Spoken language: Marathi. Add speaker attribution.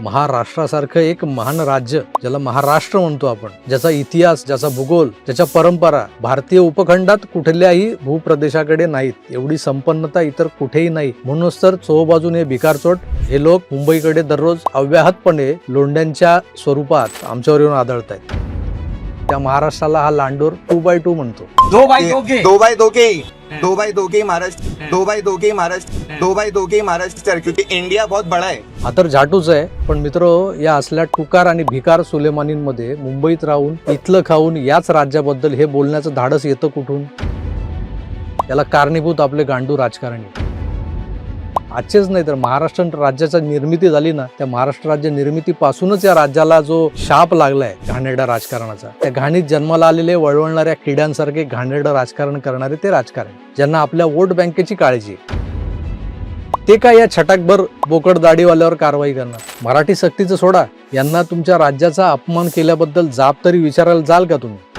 Speaker 1: महाराष्ट्रासारखं एक महान राज्य ज्याला महाराष्ट्र म्हणतो आपण, ज्याचा इतिहास, ज्याचा भूगोल, ज्याच्या परंपरा भारतीय उपखंडात कुठल्याही भूप्रदेशाकडे नाहीत, एवढी संपन्नता इतर कुठेही नाही. म्हणूनच तर चोबाजूने भिकारचोट हे लोक मुंबईकडे दररोज अव्याहतपणे लोंढ्यांच्या स्वरूपात आमच्यावर येऊन आदळत आहेत. त्या महाराष्ट्राला हा लांडोर 2x2 म्हणतो.
Speaker 2: 2x2 Maharashtra 2x2 Maharashtra 2x2 Maharashtra, क्योंकि इंडिया बहुत बड़ा है.
Speaker 1: हा तर झाटूच आहे. पण मित्र, या असल्या टुकार आणि भिकार सुलेमानींमध्ये मुंबईत राहून इथलं खाऊन याच राज्याबद्दल हे बोलण्याचं धाडस येतं कुठून? याला कारणीभूत आपले गांडू राजकारणी. आजचेच नाही तर महाराष्ट्र राज्याची निर्मिती झाली ना, त्या महाराष्ट्र राज्य निर्मितीपासूनच या राज्याला जो शाप लागलाय घाणेरड्या राजकारणाचा, त्या घाणीत जन्माला आलेले वळवळणाऱ्या किड्यांसारखे घाणेरडं राजकारण करणारे ते राजकारणी, ज्यांना आपल्या वोट बँकेची काळजी, ते काय या छटाकभर बोकड दाढीवाल्यावर कारवाई करणार? मराठी सक्तीचं सोडा, यांना तुमच्या राज्याचा अपमान केल्याबद्दल जाब तरी विचारायला जाल का तुम्ही?